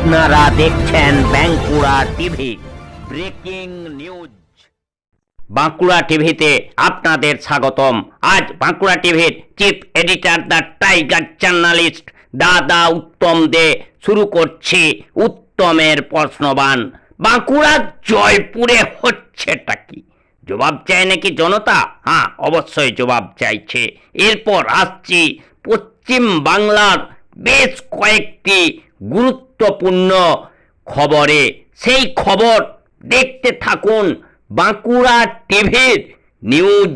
আপনারা দেখছেন Bankura TV breaking news. Bankura টিভিতে আপনাদের স্বাগতম। আজ বাঁকুড়া টিভির chief editor the tiger journalist দাদা উত্তম দে শুরু করছি উত্তমের প্রশ্নবান। বাঁকুড়া জয়পুরে হচ্ছেটা কি? জবাব চায় নাকি জনতা? হ্যাঁ, অবশ্যই জবাব চাইছে। এরপর আসছি পশ্চিম বাংলার বেশ কয়েকটি গুরুত্বপূর্ণ খবরে। সেই খবর দেখতে থাকুন বাঁকুড়া টিভির নিউজ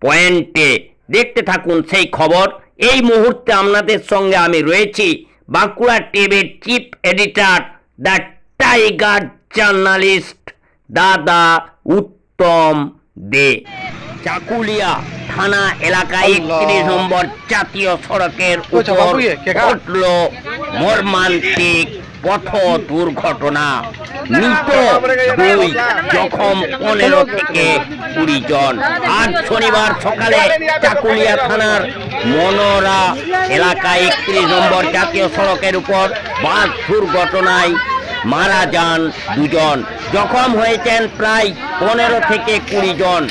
পয়েন্টে। দেখতে থাকুন সেই খবর। এই মুহূর্তে আপনাদের সঙ্গে আমি রয়েছি বাঁকুড়া টিভির chief editor the tiger journalist দাদা উত্তম দে। চাকুলিয়া থানা এলাকায় 31 নম্বর জাতীয় সড়কের উপর ঘটল মর্মান্তিক পথ দুর্ঘটনা। মৃত 2, জখম 15 থেকে 20 জন। আজ শনিবার সকালে চাকুলিয়া থানার মনোরা এলাকায় 31 নম্বর জাতীয় সড়কের উপর বাস দুর্ঘটনায় মারা যান 2 জন। জখম হয়েছেন প্রায় 15 থেকে 20 জন।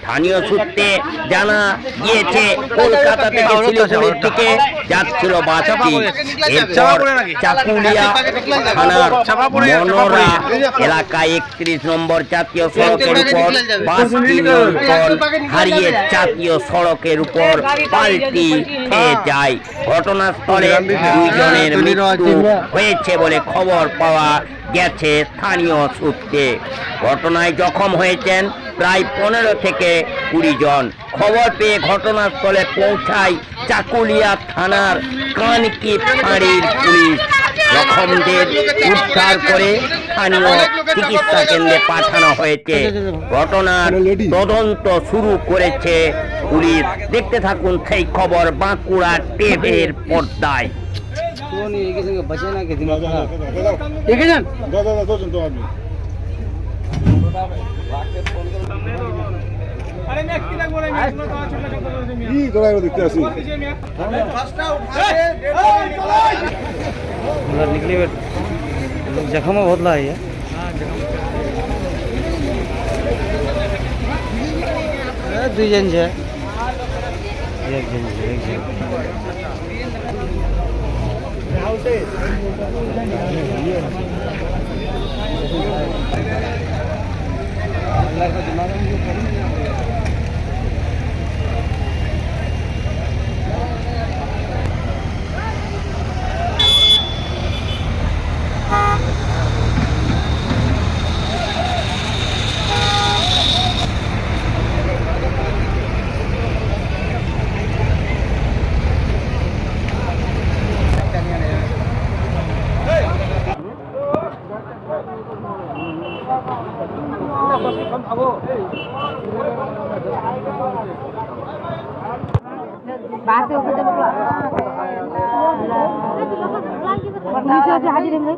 স্থানীয় সূত্রে জানা গিয়েছে কলকাতা থেকে শিলিগুড়ির দিকে যাচ্ছিল বাসটি। এরপর চাকুলিয়া থানার মনোরা এলাকায় 31 নম্বর জাতীয় সড়কের উপর বাসটি নিয়ন্ত্রণ হারিয়ে জাতীয় সড়কের উপর পাল্টি খেয়ে যায়। ঘটনাস্থলে 2 জনের মৃত্যু হয়েছে বলে খবর পাওয়া গেছে স্থানীয় সূত্রে। ঘটনায় জখম হয়েছেন প্রায় 15 থেকে 20 জন। খবর পেয়ে ঘটনাস্থলে পৌঁছায় চাকুলিয়া থানার কানকি ফাঁড়ির পুলিশ। জখমদের উদ্ধার করে স্থানীয় চিকিৎসা কেন্দ্রে পাঠানো হয়েছে। ঘটনার তদন্ত শুরু করেছে পুলিশ। দেখতে থাকুন সেই খবর বাঁকুড়া টিভির পর্দায়। जख्म बहुत ला है। दुई जन है, एक जन हाजिर है।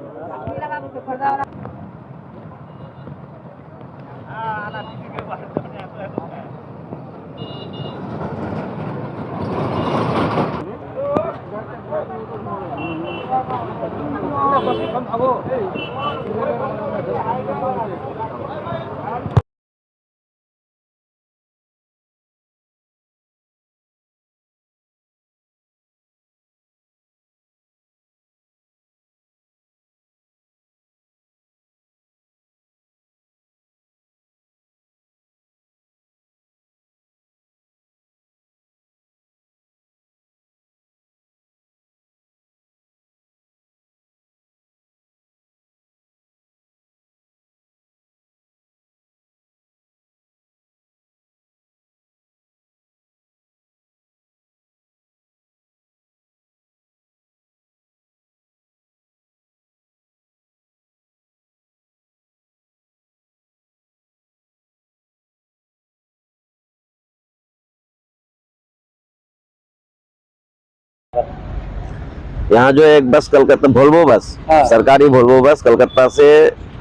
यहाँ जो एक बस कलकत्ता वोल्वो बस, सरकारी वोल्वो बस कलकत्ता से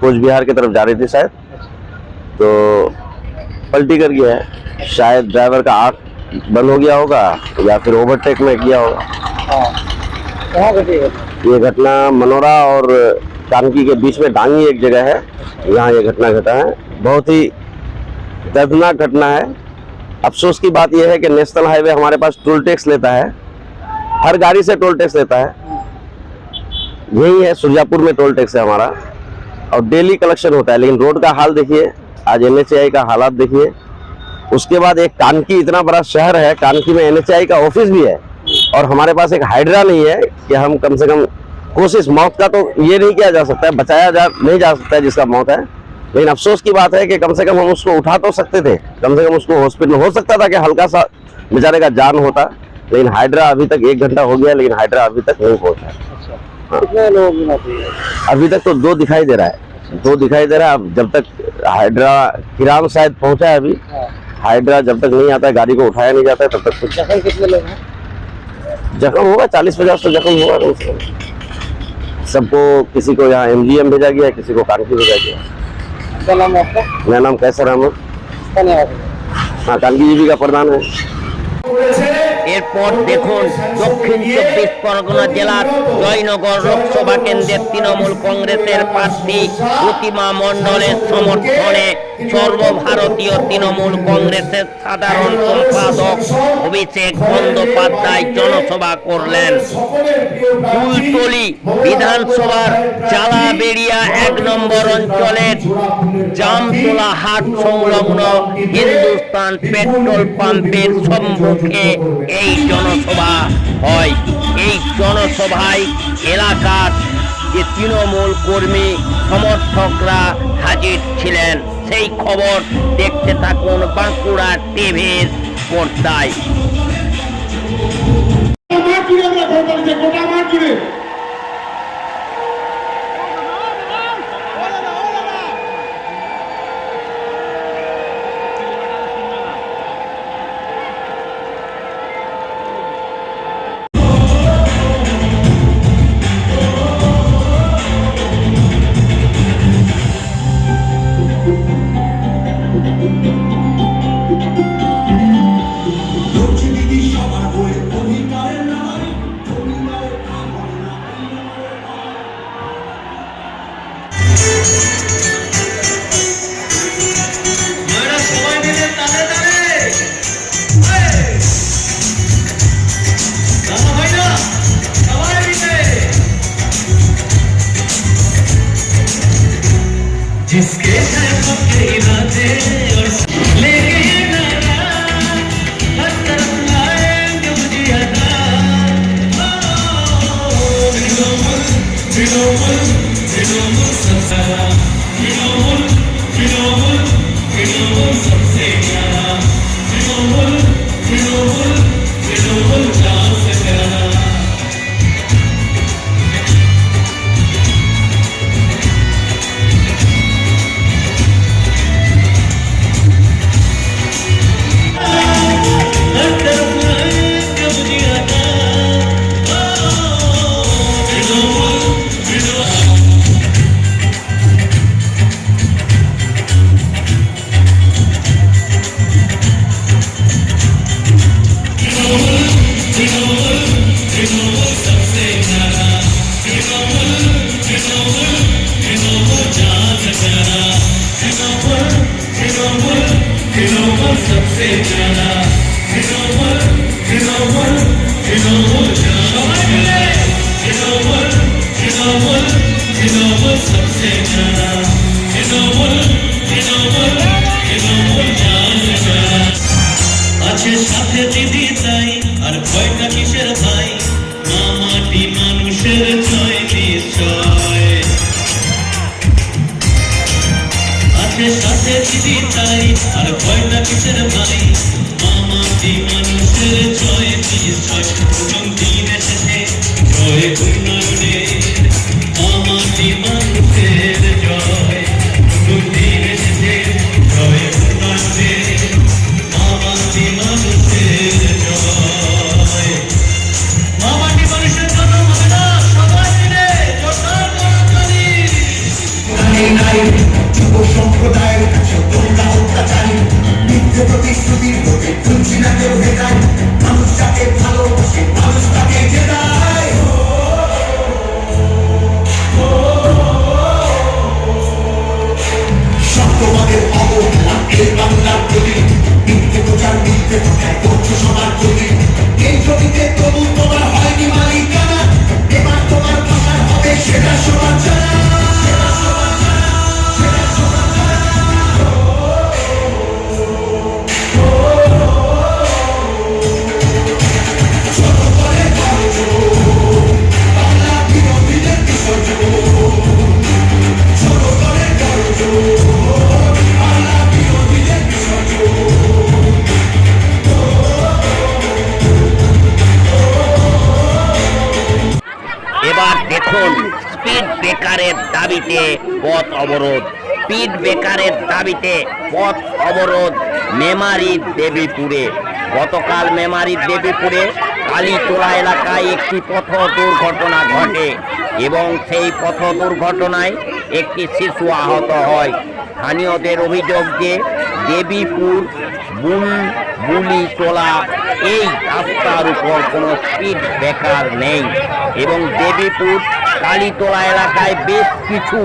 कूच बिहार की तरफ जा रही थी शायद, तो पलटी कर गया है। शायद ड्राइवर का आँख बंद हो गया होगा या फिर ओवरटेक में किया होगा। ये घटना मनोरा और कानकी के बीच में डांगी एक जगह है, यहाँ ये घटना घटा है। बहुत ही दर्दनाक घटना है। अफसोस की बात यह है कि नेशनल हाईवे हमारे पास टोल टैक्स लेता है, हर गाड़ी से टोल टैक्स लेता है। यही है सुरजापुर में टोल टैक्स है हमारा, और डेली कलेक्शन होता है। लेकिन रोड का हाल देखिए, आज NHAI का हालात देखिए। उसके बाद एक कानकी इतना बड़ा शहर है, कानकी में NHAI का ऑफिस भी है, और हमारे पास एक हाइड्रा नहीं है कि हम कम से कम कोशिश, मौत का तो ये नहीं किया जा सकता है, नहीं जा सकता है जिसका मौत है। लेकिन अफसोस की बात है कि कम से कम हम उसको उठा तो सकते थे, कम से कम उसको हॉस्पिटल, हो सकता था कि हल्का सा बेचारे का जान होता। लेकिन हाइड्रा अभी तक 1 घंटा हो गया, लेकिन हाइड्रा अभी तक नहीं पहुंचा। अच्छा, कितने लोगों की मौत हुई है? अभी तक तो 2 दिखाई दे रहा है, 2 दिखाई दे रहा है। अब जब तक हाइड्रा, किराम शायद पहुंचा है अभी, हाइड्रा जब तक नहीं आता है, गाड़ी को उठाया नहीं जाता है, तब तक कुछ। जख्म कितने लोग हैं? जख्म होगा 40-50 तो जख्म होगा कम से कम। सबको, किसी को यहाँ MGM भेजा गया, किसी को कानकी भेजा गया। क्या नाम है आपका? मेरा नाम कैसर अहमद। धन्यवाद। हाँ, कानकी जीबी का प्रधान है। এরপর দেখুন দক্ষিণ 24 পরগনা জেলার জয়নগর লোকসভা কেন্দ্রের তৃণমূল কংগ্রেসের প্রার্থী প্রতিমা মণ্ডলের সমর্থনে সর্বভারতীয় তৃণমূল কংগ্রেসের সাধারণ সম্পাদক অভিষেক বন্দ্যোপাধ্যায় জনসভা করলেন। ফুলতলি বিধানসভার চালাবেড়িয়া 1 নম্বর অঞ্চলের জামতলা হাট সংলগ্ন হিন্দুস্তান পেট্রোল পাম্পের সম্মুখে এই জনসভা হয়। এই জনসভায় এলাকার যে তৃণমূল কর্মী সমর্থকরা হাজির ছিলেন, সেই খবর দেখতে থাকুন বাঁকুড়া টিভির পর্দায়। जिसके है पक्के इरादे और लेके ये नारा हर तरफ लाएंगे मुझे अदा। विनोमल सबसे विनोमल सबसे प्यारा, विनोमल जान से प्यारा। सबसे प्यारा सबसे আছে সাথে দিদি তাই আর ভয়টা কিসের ভাই, মামাটি মানুষের জয় নিশ্চয়। আছে সাথে দিদি তাই আর ভয়টা কিসের ভাই, মামাটি মানুষের জয় নিশ্চয়। প্রথম দিন এসেছে জয় উন্নয়নের, মামাটি মানুষের জয়। প্রথম দিন এসেছে জয় উন্নয়নের, মামাটি মানুষের জয়। মামাটি মানুষের জন্য হবে না সবাই মিলে জোরদার করতালি। যুব সম্প্রদায়ের কাছে তোমরা অত্যাচারী, মিথ্যে প্রতিশ্রুতির লোকে শুনছি না কেউ হেদায়। মানুষ যাকে ভালোবাসে মানুষ তাকে জেদায়। দেখুন স্পিড ব্রেকারের দাবিতে পথ অবরোধ। স্পিড ব্রেকারের দাবিতে পথ অবরোধ মেমারির দেবীপুরে। গতকাল মেমারির দেবীপুরে কালীতলা এলাকায় একটি পথ দুর্ঘটনা ঘটে এবং সেই পথ দুর্ঘটনায় একটি শিশু আহত হয়। স্থানীয়দের অভিযোগ যে দেবীপুর বুলবুলিটোলা এই রাস্তার উপর কোনো স্পিড ব্রেকার নেই এবং দেবীপুর কালীতলা এলাকায় বেশ কিছু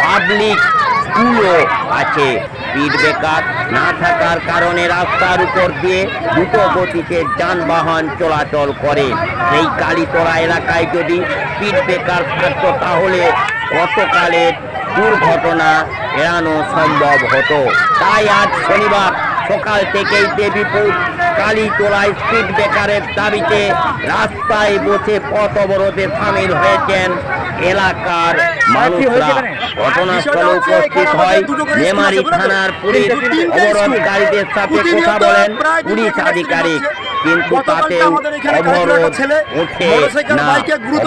পাবলিক স্কুলও আছে। স্পিড ব্রেকার না থাকার কারণে রাস্তার উপর দিয়ে দ্রুত গতিতে যানবাহন চলাচল করে। সেই কালীতলা এলাকায় যদি স্পিড ব্রেকার থাকতো তাহলে গতকালের দুর্ঘটনা এড়ানো সম্ভব হতো। তাই আজ শনিবার সকাল থেকেই দেবীপুর কালীতলায় স্পিড ব্রেকারের দাবিতে রাস্তায় বসে পথ অবরোধে সামিল হয়েছেন এলাকার মানুষরা। ঘটনাস্থলে উপস্থিত হয় মেমারি থানার পুলিশ। অবরোধকারীদের সাথে কথা বলেন পুলিশ আধিকারিক, কিন্তু তাতে অবরোধ ওঠে না।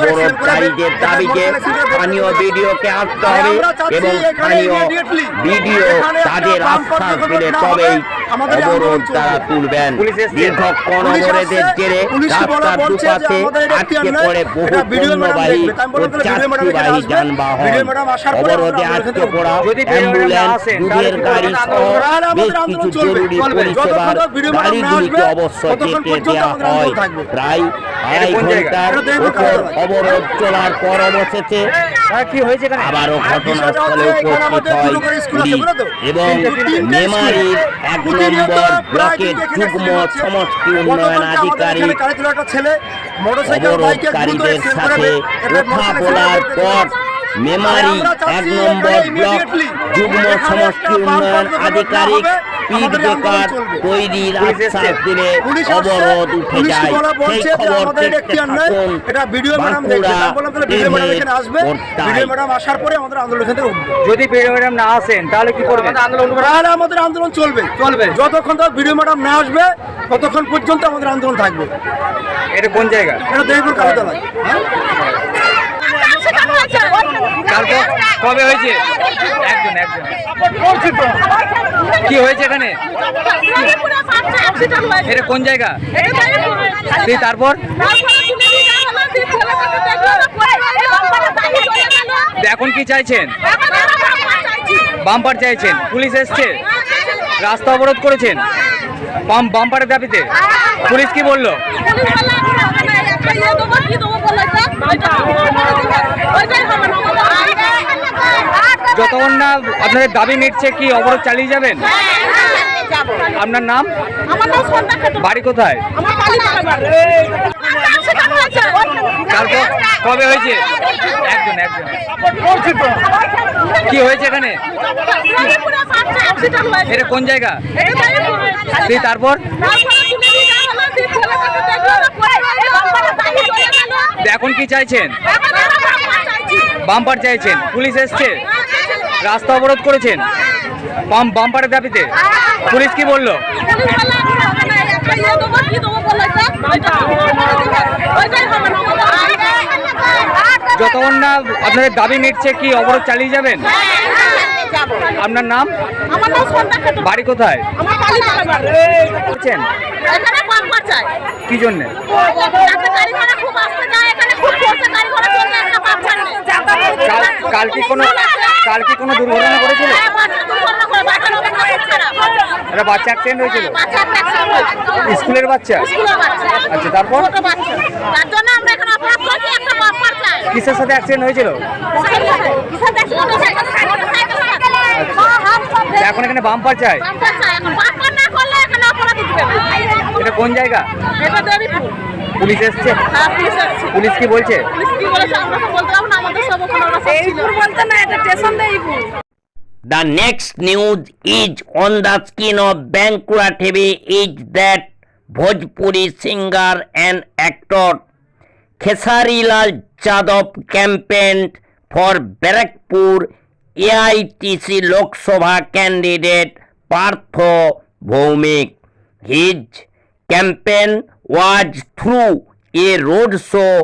অবরোধকারীদের দাবি যে স্থানীয় বিডিওকে আসতে হবে এবং স্থানীয় বিডিও তাদের আশ্বাস দিলে তবেই অবরোধ তারা তুলবেন। দীর্ঘক্ষণ অবরোধের জেরে রাস্তার দুপাশে আটকে পড়ে বহু পণ্যবাহী ও যাত্রীবাহী যানবাহন। অবরোধে আটকে পড়া অ্যাম্বুলেন্স, দুধের গাড়ি সহ বেশ কিছু জরুরি পরিষেবার গাড়িগুলিকে অবশ্য যেতে দেওয়া হয়। প্রায় আড়াই ঘন্টার উপর অবরোধ চলার পর অবশেষে আবারও ঘটনাস্থলে উপস্থিত হয় পুলিশ এবং মেমারির 1 নম্বর ব্লকের যুগ্ম সমষ্টি উন্নয়ন আধিকারিক অবরোধকারীদের সাথে কথা বলার পর মেমারি 1 নম্বর ব্লক যুগ্ম সমষ্টি উন্নয়ন আধিকারিক স্পিড ব্রেকার তৈরির আশ্বাস দিলে অবরোধ উঠে যায়। সেই খবর দেখতে থাকুন বাঁকুড়া যদি ভিডিও ম্যাডাম না আসেন তাহলে কি করবেন? তাহলে আমাদের আন্দোলন চলবে যতক্ষণ তক ভিডিও ম্যাডাম না আসবে ততক্ষণ পর্যন্ত আমাদের আন্দোলন থাকবে। এটা কোন জায়গা? এটা দেবীপুর কালীতলা। কবে হয়েছে? একজন কি হয়েছে এখানে? এটা কোন জায়গা? তারপর এখন কি চাইছেন? বাম্পার চাইছেন? পুলিশ এসছে, রাস্তা অবরোধ করেছেন বাম্পারের দাবিতে। পুলিশ কি বললো? যতক্ষণ না আপনাদের দাবি মিটছে কি অবরোধ চালিয়ে যাবেন? আপনার নাম? বাড়ি কোথায়? তারপর কবে হয়েছে? একজন কি হয়েছে এখানে? এটা কোন জায়গা? তারপর এখন কি চাইছেন? বাম্পার চাইছেন? পুলিশ এসছে, রাস্তা অবরোধ করেছেন বাম্পারের দাবিতে। পুলিশ কি বললো? যতক্ষণ না আপনাদের দাবি মিটছে কি অবরোধ চালিয়ে যাবেন? আপনার নাম? বাড়ি কোথায়? কি জন্য? কাল কি কোনো দুর্ঘটনা করেছিল? একটা বাচ্চা অ্যাক্সিডেন্ট হয়েছিল? স্কুলের বাচ্চা? আচ্ছা, তারপর কিসের সাথে অ্যাক্সিডেন্ট হয়েছিল? এখন এখানে বাম্পার চাই। এটা কোন জায়গা? পুলিশ এসছে? পুলিশ কি বলছে? The next news is on the skin of Bankura TV is that Bhojpuri singer and actor Khesari Lal Yadav campaigned for Barakpur AITC Lok Sabha candidate Partho Bhaumik. His campaign was through a road show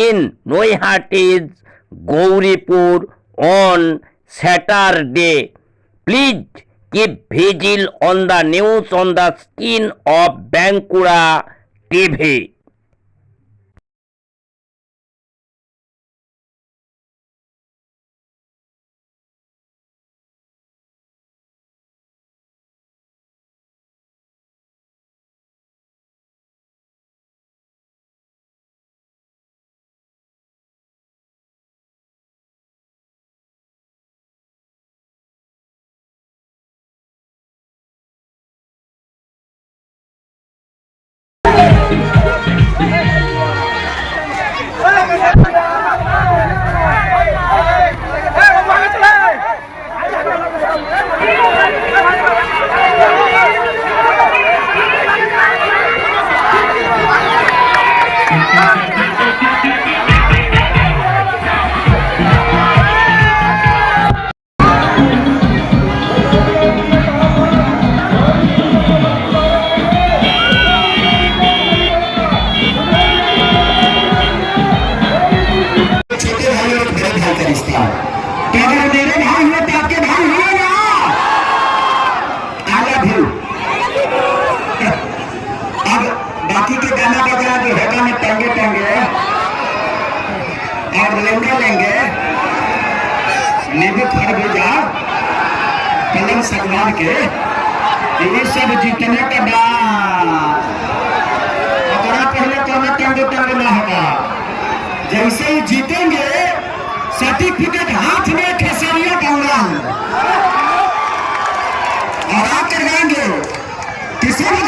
in Noihati's Gauripur on Saturday. Please keep vigil on the news on the screen of Bankura TV. छोटे भाई और बड़े भाई का रिश्ता क्या अगर मेरे भाई हुए तो आपके भाई हुए ना आई लव यू अब बाकी के गाना बजा के हेटा में टंगे टंगे और लेंगे लेंगे नींबू खरबूजा पलंग सगवान के ये सब जीतने का डांस अगर पहले कहना टंगे टंगे ना होगा जैसे ही जीतेंगे सर्टिफिकेट हाथ में खेसरिया गौरा और आप करवाएंगे किसी भी